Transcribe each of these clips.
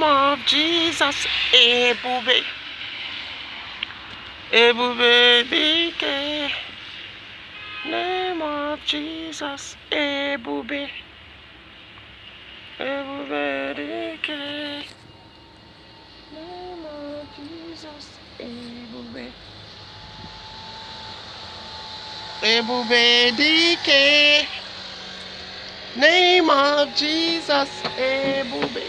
Name of Jesus, Ebube, Ebube Dike. Name of Jesus, Ebube, Ebube Dike. Name of Jesus, Ebube, Ebube Dike. Name of Jesus, Ebube.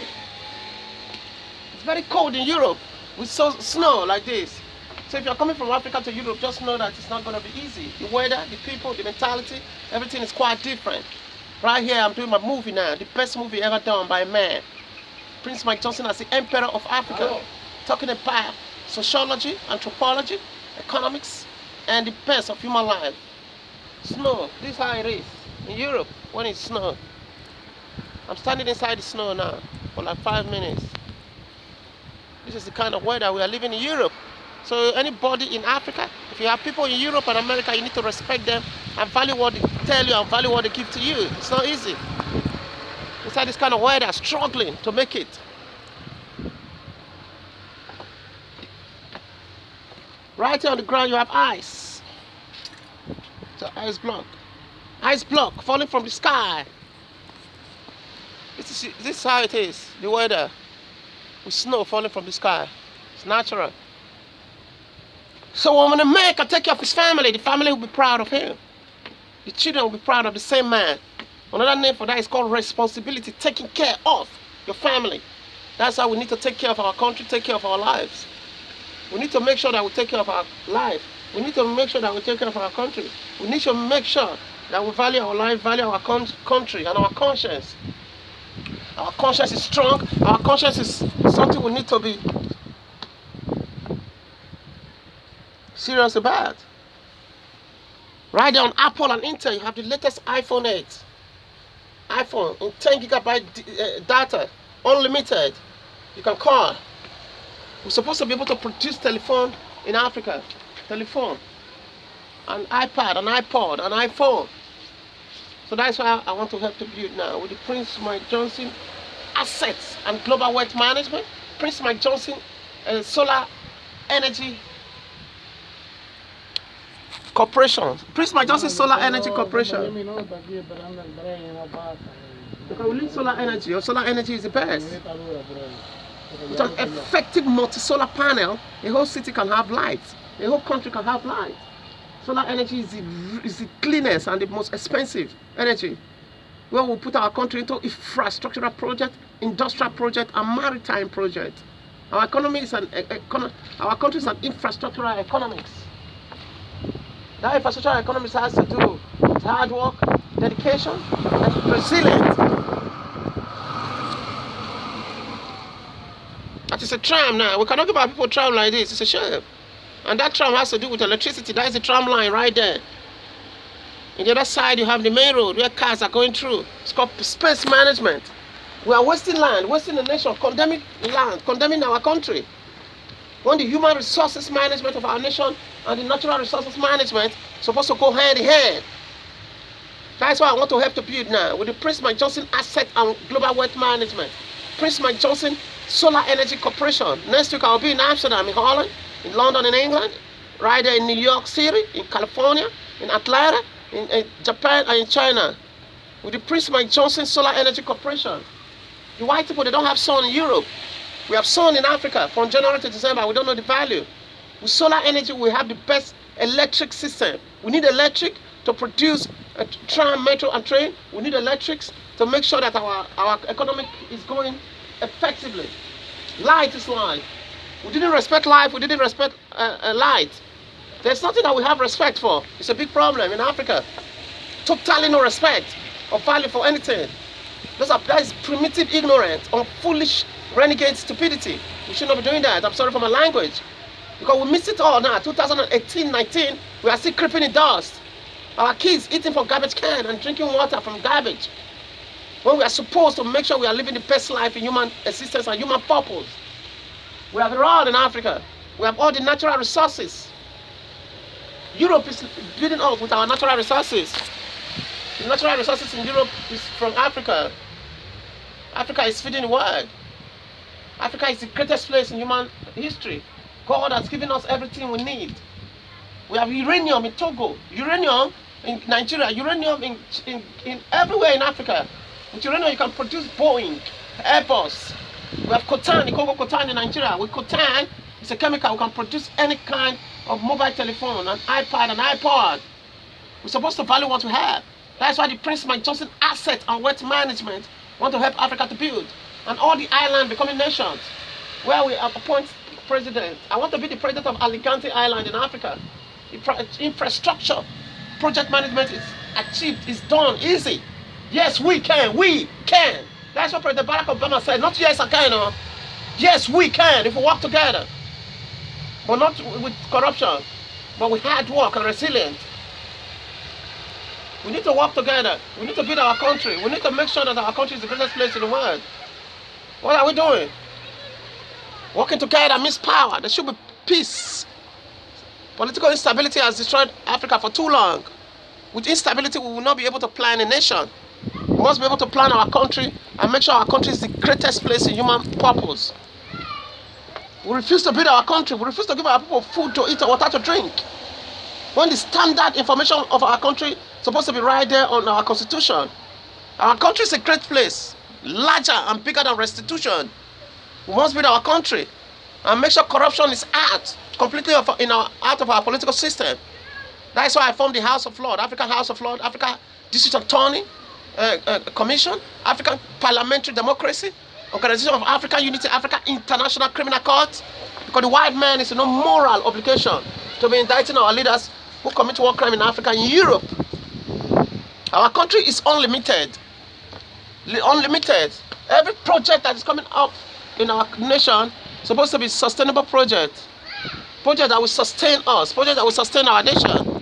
It's very cold in Europe with snow like this. So if you're coming from Africa to Europe, just know that it's not going to be easy. The weather, the people, the mentality, everything is quite different. Right here, I'm doing my movie now, the best movie ever done by a man. Prince Mike Johnson as the Emperor of Africa. Talking about sociology, anthropology, economics, and the best of human life. Snow, this is how it is in Europe when it's snow. I'm standing inside the snow now for like 5 minutes. This is the kind of weather we are living in Europe. So anybody in Africa, if you have people in Europe and America, you need to respect them and value what they tell you and value what they give to you. It's not easy. Inside this kind of weather, struggling to make it. Right here on the ground, you have ice. It's an ice block. Ice block falling from the sky. This is how it is, the weather. With snow falling from the sky. It's natural. So when a man can take care of his family, the family will be proud of him. The children will be proud of the same man. Another name for that is called responsibility, taking care of your family. That's how we need to take care of our country, take care of our lives. We need to make sure that we take care of our life. We need to make sure that we take care of our country. We need to make sure that we value our life, value our country and our conscience. Our conscience is strong. Our conscience is something we need to be serious about. Right there on Apple and Intel, you have the latest iPhone 8. iPhone in 10 gigabyte data, unlimited. You can call. We're supposed to be able to produce telephone in Africa. Telephone, an iPad, an iPod, an iPhone. So that's why I want to help to build now with the Prince Mike Johnson Assets and Global Wealth Management. Prince Mike Johnson Solar Energy Corporation. Prince Mike Johnson Solar Energy Corporation. Because we need solar energy. Or solar energy is the best. With an effective multi-solar panel, a whole city can have light. A whole country can have light. Solar energy is the cleanest and the most expensive energy. Where we put our country into infrastructural project, industrial project, and maritime project. Our economy is our country is an infrastructural economics. That infrastructural economics has to do with hard work, dedication, and resilience. That is a tram now. We cannot give our people a tram like this. It's a shame. And that tram has to do with electricity. That is the tram line right there. On the other side, you have the main road where cars are going through. It's called space management. We are wasting land, wasting the nation, condemning land, condemning our country. When the human resources management of our nation and the natural resources management is supposed to go hand in hand. That's why I want to help to build now with the Prince Mike Johnson Asset and Global Wealth Management. Prince Mike Johnson Solar Energy Corporation. Next week I'll be in Amsterdam, in Holland, in London, in England, right there in New York City, in California, in Atlanta, in Japan, and in China. With the Prince Mike Johnson Solar Energy Corporation. The white people, they don't have sun in Europe. We have sun in Africa from January to December. We don't know the value. With solar energy, we have the best electric system. We need electric to produce a tram, metro, and train. We need electrics to make sure that our economy is going effectively. Light is life. We didn't respect life. We didn't respect light. There's nothing that we have respect for. It's a big problem in Africa. Totally no respect or value for anything. That is primitive ignorance or foolish renegade stupidity. We should not be doing that. I'm sorry for my language. Because we missed it all now. 2018-19, we are still creeping in dust. Our kids eating from garbage can and drinking water from garbage. When we are supposed to make sure we are living the best life in human existence and human purpose. We have it all in Africa. We have all the natural resources. Europe is building up with our natural resources. The natural resources in Europe is from Africa. Africa is feeding the world. Africa is the greatest place in human history. God has given us everything we need. We have uranium in Togo, uranium in Nigeria, uranium in everywhere in Africa. With uranium you can produce Boeing, Airbus. We have coltan, the Congo coltan in Nigeria. With coltan, it's a chemical, we can produce any kind of mobile telephone, an iPad, an iPod. We're supposed to value what we have. That's why the Prince Johnson Asset and Wealth Management want to help Africa to build. And all the islands becoming nations, where we appoint president. I want to be the president of Alicante Island in Africa. The infrastructure, project management is achieved, is done, easy. Yes, we can, we can. That's what President Barack Obama said. Not yes, I can. No. Yes, we can if we work together. But not with corruption, but with hard work and resilience. We need to work together. We need to build our country. We need to make sure that our country is the greatest place in the world. What are we doing? Working together means power. There should be peace. Political instability has destroyed Africa for too long. With instability, we will not be able to plan a nation. We must be able to plan our country and make sure our country is the greatest place in human purpose. We refuse to build our country. We refuse to give our people food to eat or water to drink. When the standard information of our country is supposed to be right there on our constitution. Our country is a great place, larger and bigger than restitution. We must build our country and make sure corruption is out completely out of our political system. That's why I formed the House of Lords, African House of Lords, Africa District Attorney Commission, African Parliamentary Democracy, Organization of African Unity, African International Criminal Court, because the white man is no moral obligation to be indicting our leaders who commit war crime in Africa and Europe. Our country is unlimited. Unlimited. Every project that is coming up in our nation is supposed to be sustainable project. Project that will sustain us, project that will sustain our nation.